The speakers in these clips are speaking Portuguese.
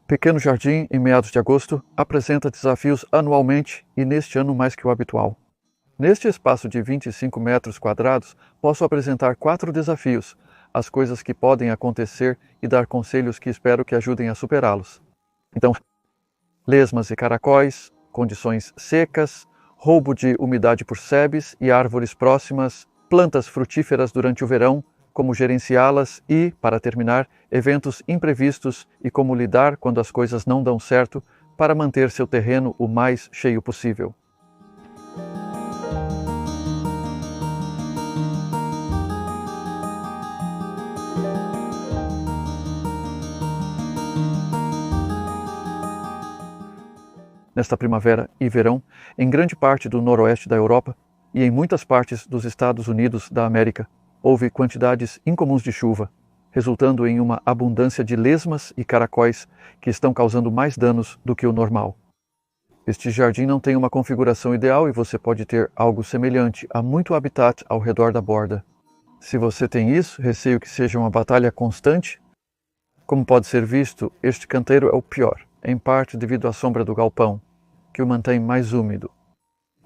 Pequeno jardim, em meados de agosto, apresenta desafios anualmente e neste ano mais que o habitual. Neste espaço de 25 metros quadrados, posso apresentar 4 desafios, as coisas que podem acontecer e dar conselhos que espero que ajudem a superá-los. Então, lesmas e caracóis, condições secas, roubo de umidade por sebes e árvores próximas, plantas frutíferas durante o verão, como gerenciá-las e, para terminar, eventos imprevistos e como lidar quando as coisas não dão certo para manter seu terreno o mais cheio possível. Nesta primavera e verão, em grande parte do noroeste da Europa e em muitas partes dos Estados Unidos da América, houve quantidades incomuns de chuva, resultando em uma abundância de lesmas e caracóis que estão causando mais danos do que o normal. Este jardim não tem uma configuração ideal e você pode ter algo semelhante a muito habitat ao redor da borda. Se você tem isso, receio que seja uma batalha constante. Como pode ser visto, este canteiro é o pior, em parte devido à sombra do galpão, que o mantém mais úmido.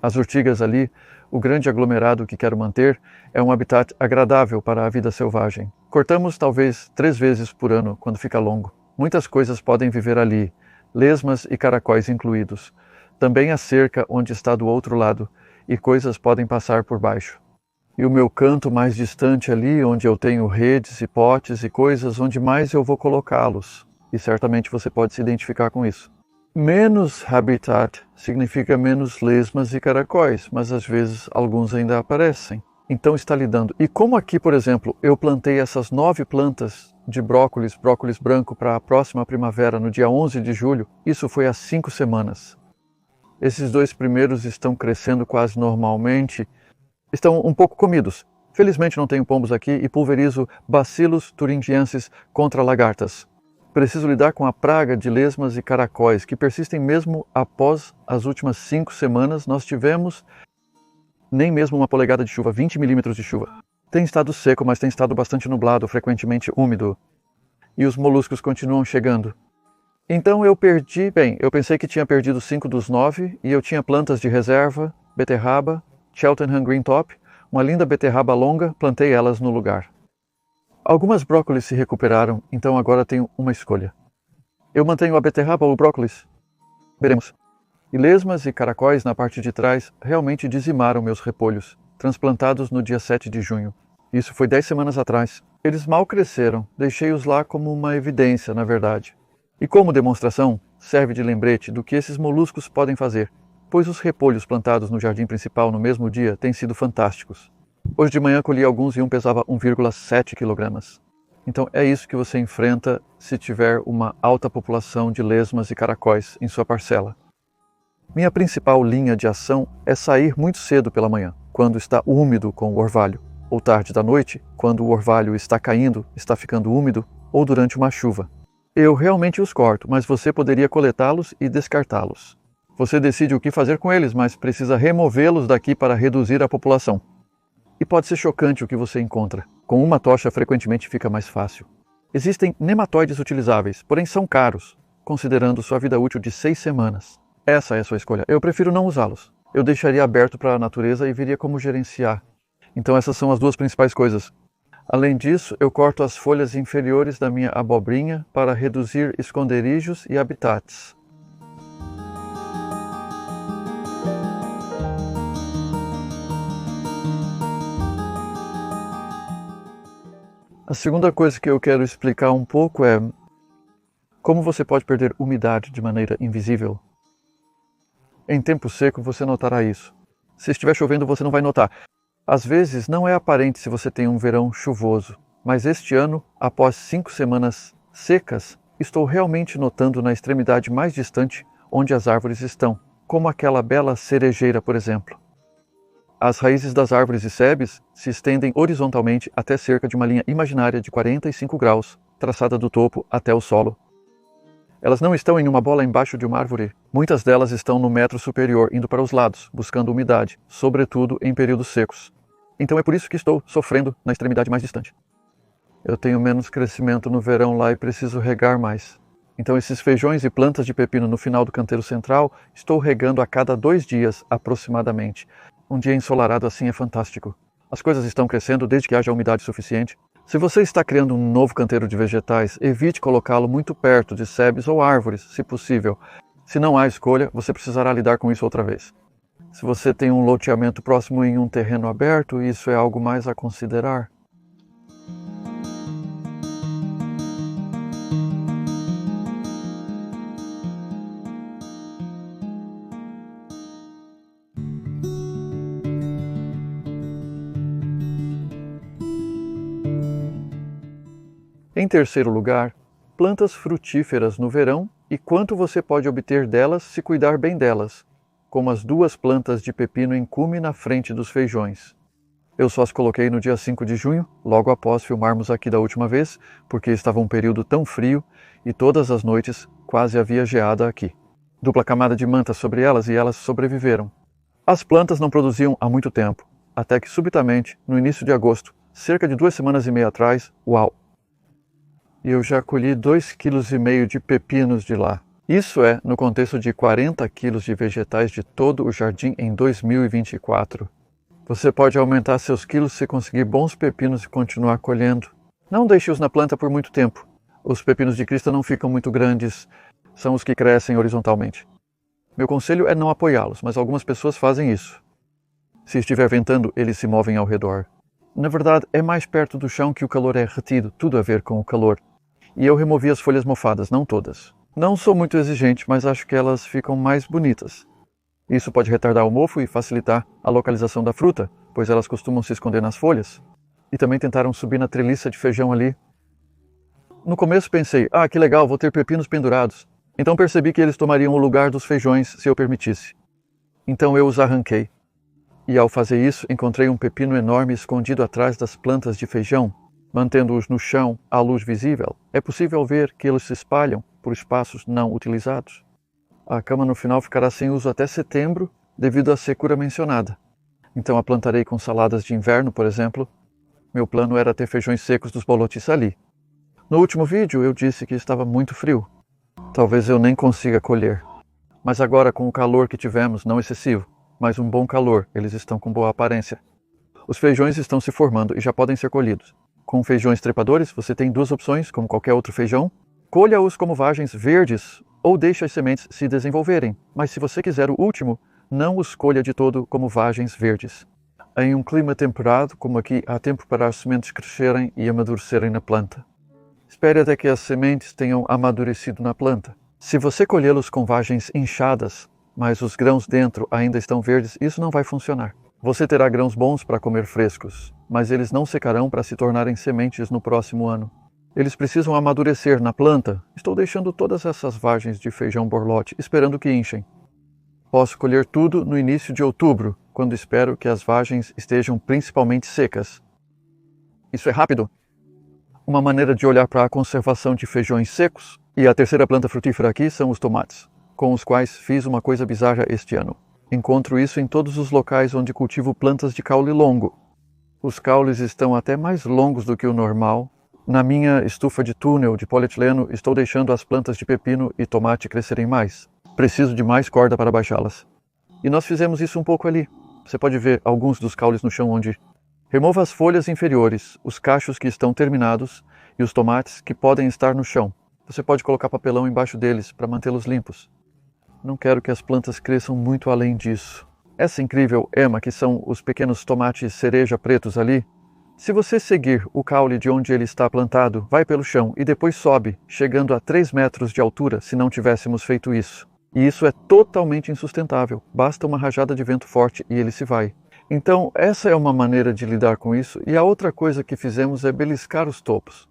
As urtigas ali, o grande aglomerado que quero manter, é um habitat agradável para a vida selvagem. Cortamos talvez 3 vezes por ano, quando fica longo. Muitas coisas podem viver ali, lesmas e caracóis incluídos. Também a cerca onde está do outro lado, e coisas podem passar por baixo. E o meu canto mais distante ali, onde eu tenho redes e potes e coisas, onde mais eu vou colocá-los. E certamente você pode se identificar com isso. Menos habitat significa menos lesmas e caracóis, mas às vezes alguns ainda aparecem. Então está lidando. E como aqui, por exemplo, eu plantei essas 9 plantas de brócolis branco para a próxima primavera no dia 11 de julho, isso foi há 5 semanas. Esses 2 primeiros estão crescendo quase normalmente, estão um pouco comidos. Felizmente não tenho pombos aqui e pulverizo Bacillus thuringiensis contra lagartas. Preciso lidar com a praga de lesmas e caracóis, que persistem mesmo após as últimas 5 semanas. Nós tivemos nem mesmo uma polegada de chuva, 20 milímetros de chuva. Tem estado seco, mas tem estado bastante nublado, frequentemente úmido. E os moluscos continuam chegando. Então eu pensei que tinha perdido 5 dos 9 e eu tinha plantas de reserva, beterraba, Cheltenham Green Top, uma linda beterraba longa, plantei elas no lugar. Algumas brócolis se recuperaram, então agora tenho uma escolha. Eu mantenho a beterraba ou o brócolis? Veremos. E lesmas e caracóis na parte de trás realmente dizimaram meus repolhos, transplantados no dia 7 de junho. Isso foi 10 semanas atrás. Eles mal cresceram, deixei-os lá como uma evidência, na verdade. E como demonstração, serve de lembrete do que esses moluscos podem fazer, pois os repolhos plantados no jardim principal no mesmo dia têm sido fantásticos. Hoje de manhã colhi alguns e um pesava 1,7 kg. Então é isso que você enfrenta se tiver uma alta população de lesmas e caracóis em sua parcela. Minha principal linha de ação é sair muito cedo pela manhã, quando está úmido com o orvalho, ou tarde da noite, quando o orvalho está caindo, está ficando úmido, ou durante uma chuva. Eu realmente os corto, mas você poderia coletá-los e descartá-los. Você decide o que fazer com eles, mas precisa removê-los daqui para reduzir a população. E pode ser chocante o que você encontra. Com uma tocha frequentemente fica mais fácil. Existem nematóides utilizáveis, porém são caros, considerando sua vida útil de 6 semanas. Essa é a sua escolha. Eu prefiro não usá-los. Eu deixaria aberto para a natureza e veria como gerenciar. Então essas são as 2 principais coisas. Além disso, eu corto as folhas inferiores da minha abobrinha para reduzir esconderijos e habitats. A segunda coisa que eu quero explicar um pouco é como você pode perder umidade de maneira invisível. Em tempo seco você notará isso. Se estiver chovendo você não vai notar. Às vezes não é aparente se você tem um verão chuvoso, mas este ano, após 5 semanas secas, estou realmente notando na extremidade mais distante onde as árvores estão, como aquela bela cerejeira, por exemplo. As raízes das árvores e sebes se estendem horizontalmente até cerca de uma linha imaginária de 45 graus, traçada do topo até o solo. Elas não estão em uma bola embaixo de uma árvore. Muitas delas estão no metro superior, indo para os lados, buscando umidade, sobretudo em períodos secos. Então é por isso que estou sofrendo na extremidade mais distante. Eu tenho menos crescimento no verão lá e preciso regar mais. Então esses feijões e plantas de pepino no final do canteiro central, estou regando a cada 2 dias aproximadamente. Um dia ensolarado assim é fantástico. As coisas estão crescendo desde que haja umidade suficiente. Se você está criando um novo canteiro de vegetais, evite colocá-lo muito perto de sebes ou árvores, se possível. Se não há escolha, você precisará lidar com isso outra vez. Se você tem um loteamento próximo em um terreno aberto, isso é algo mais a considerar. Em terceiro lugar, plantas frutíferas no verão e quanto você pode obter delas se cuidar bem delas, como as 2 plantas de pepino em cume na frente dos feijões. Eu só as coloquei no dia 5 de junho, logo após filmarmos aqui da última vez, porque estava um período tão frio e todas as noites quase havia geada aqui. Dupla camada de manta sobre elas e elas sobreviveram. As plantas não produziam há muito tempo, até que subitamente, no início de agosto, cerca de 2 semanas e meia atrás, uau! E eu já colhi 2,5 kg de pepinos de lá. Isso é no contexto de 40 kg de vegetais de todo o jardim em 2024. Você pode aumentar seus quilos se conseguir bons pepinos e continuar colhendo. Não deixe-os na planta por muito tempo. Os pepinos de crista não ficam muito grandes, são os que crescem horizontalmente. Meu conselho é não apoiá-los, mas algumas pessoas fazem isso. Se estiver ventando, eles se movem ao redor. Na verdade, é mais perto do chão que o calor é retido, tudo a ver com o calor. E eu removi as folhas mofadas, não todas. Não sou muito exigente, mas acho que elas ficam mais bonitas. Isso pode retardar o mofo e facilitar a localização da fruta, pois elas costumam se esconder nas folhas. E também tentaram subir na treliça de feijão ali. No começo pensei, que legal, vou ter pepinos pendurados. Então percebi que eles tomariam o lugar dos feijões se eu permitisse. Então eu os arranquei. E ao fazer isso, encontrei um pepino enorme escondido atrás das plantas de feijão. Mantendo-os no chão, à luz visível, é possível ver que eles se espalham por espaços não utilizados. A cama no final ficará sem uso até setembro, devido à secura mencionada. Então a plantarei com saladas de inverno, por exemplo. Meu plano era ter feijões secos dos bolotis ali. No último vídeo eu disse que estava muito frio. Talvez eu nem consiga colher. Mas agora, com o calor que tivemos, não excessivo, mas um bom calor, eles estão com boa aparência. Os feijões estão se formando e já podem ser colhidos. Com feijões trepadores, você tem 2 opções, como qualquer outro feijão. Colha-os como vagens verdes ou deixe as sementes se desenvolverem. Mas se você quiser o último, não os colha de todo como vagens verdes. Em um clima temperado, como aqui, há tempo para as sementes crescerem e amadurecerem na planta. Espere até que as sementes tenham amadurecido na planta. Se você colhê-los com vagens inchadas, mas os grãos dentro ainda estão verdes, isso não vai funcionar. Você terá grãos bons para comer frescos, mas eles não secarão para se tornarem sementes no próximo ano. Eles precisam amadurecer na planta. Estou deixando todas essas vagens de feijão borlote, esperando que inchem. Posso colher tudo no início de outubro, quando espero que as vagens estejam principalmente secas. Isso é rápido. Uma maneira de olhar para a conservação de feijões secos. E a terceira planta frutífera aqui são os tomates, com os quais fiz uma coisa bizarra este ano. Encontro isso em todos os locais onde cultivo plantas de caule longo. Os caules estão até mais longos do que o normal. Na minha estufa de túnel de polietileno, estou deixando as plantas de pepino e tomate crescerem mais. Preciso de mais corda para baixá-las. E nós fizemos isso um pouco ali. Você pode ver alguns dos caules no chão onde... Remova as folhas inferiores, os cachos que estão terminados e os tomates que podem estar no chão. Você pode colocar papelão embaixo deles para mantê-los limpos. Não quero que as plantas cresçam muito além disso. Essa incrível ema, que são os pequenos tomates cereja pretos ali, se você seguir o caule de onde ele está plantado, vai pelo chão e depois sobe, chegando a 3 metros de altura se não tivéssemos feito isso. E isso é totalmente insustentável. Basta uma rajada de vento forte e ele se vai. Então, essa é uma maneira de lidar com isso. E a outra coisa que fizemos é beliscar os topos.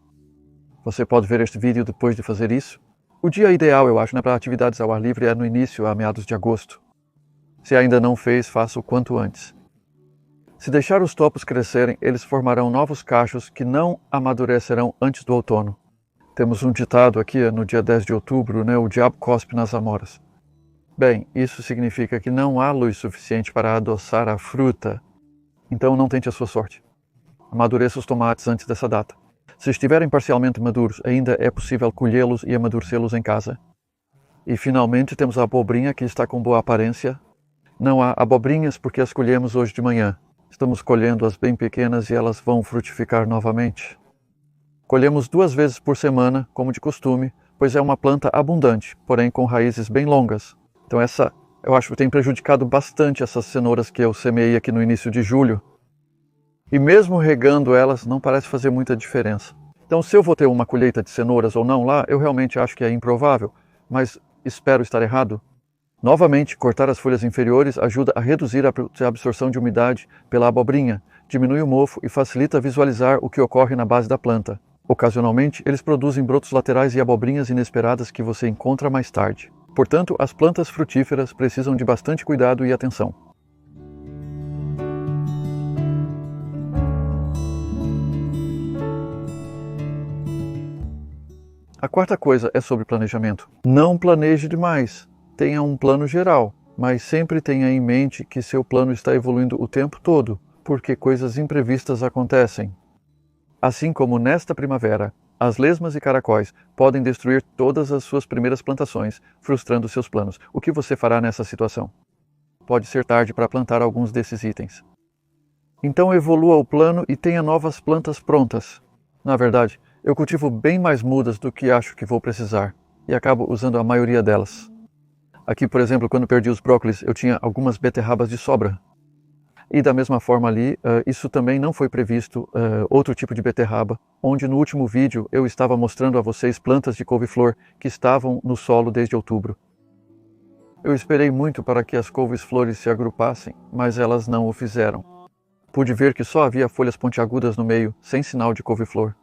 Você pode ver este vídeo depois de fazer isso. O dia ideal, eu acho, para atividades ao ar livre é no início, a meados de agosto. Se ainda não fez, faça o quanto antes. Se deixar os topos crescerem, eles formarão novos cachos que não amadurecerão antes do outono. Temos um ditado aqui, no dia 10 de outubro, o diabo cospe nas amoras. Bem, isso significa que não há luz suficiente para adoçar a fruta. Então não tente a sua sorte. Amadureça os tomates antes dessa data. Se estiverem parcialmente maduros, ainda é possível colhê-los e amadurecê-los em casa. E finalmente temos a abobrinha, que está com boa aparência. Não há abobrinhas porque as colhemos hoje de manhã. Estamos colhendo as bem pequenas e elas vão frutificar novamente. Colhemos 2 vezes por semana, como de costume, pois é uma planta abundante, porém com raízes bem longas. Então eu acho que tem prejudicado bastante essas cenouras que eu semeei aqui no início de julho. E mesmo regando elas, não parece fazer muita diferença. Então, se eu vou ter uma colheita de cenouras ou não lá, eu realmente acho que é improvável, mas espero estar errado. Novamente, cortar as folhas inferiores ajuda a reduzir a absorção de umidade pela abobrinha, diminui o mofo e facilita visualizar o que ocorre na base da planta. Ocasionalmente, eles produzem brotos laterais e abobrinhas inesperadas que você encontra mais tarde. Portanto, as plantas frutíferas precisam de bastante cuidado e atenção. A quarta coisa é sobre planejamento. Não planeje demais. Tenha um plano geral, mas sempre tenha em mente que seu plano está evoluindo o tempo todo, porque coisas imprevistas acontecem. Assim como nesta primavera, as lesmas e caracóis podem destruir todas as suas primeiras plantações, frustrando seus planos. O que você fará nessa situação? Pode ser tarde para plantar alguns desses itens. Então evolua o plano e tenha novas plantas prontas. Na verdade, eu cultivo bem mais mudas do que acho que vou precisar, e acabo usando a maioria delas. Aqui, por exemplo, quando perdi os brócolis, eu tinha algumas beterrabas de sobra. E da mesma forma ali, isso também não foi previsto, outro tipo de beterraba, onde no último vídeo eu estava mostrando a vocês plantas de couve-flor que estavam no solo desde outubro. Eu esperei muito para que as couves-flores se agrupassem, mas elas não o fizeram. Pude ver que só havia folhas pontiagudas no meio, sem sinal de couve-flor.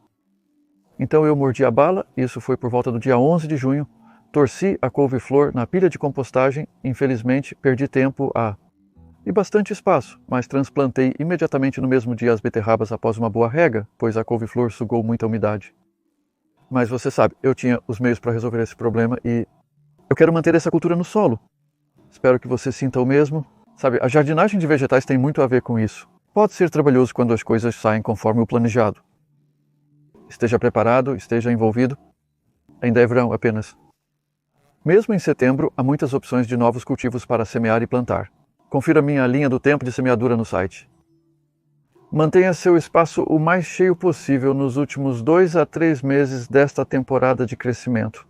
Então eu mordi a bala, isso foi por volta do dia 11 de junho, torci a couve-flor na pilha de compostagem, infelizmente perdi tempo e bastante espaço, mas transplantei imediatamente no mesmo dia as beterrabas após uma boa rega, pois a couve-flor sugou muita umidade. Mas você sabe, eu tinha os meios para resolver esse problema e eu quero manter essa cultura no solo. Espero que você sinta o mesmo. Sabe, a jardinagem de vegetais tem muito a ver com isso. Pode ser trabalhoso quando as coisas saem conforme o planejado. Esteja preparado, esteja envolvido. Ainda é verão apenas. Mesmo em setembro, há muitas opções de novos cultivos para semear e plantar. Confira minha linha do tempo de semeadura no site. Mantenha seu espaço o mais cheio possível nos últimos 2 a 3 meses desta temporada de crescimento.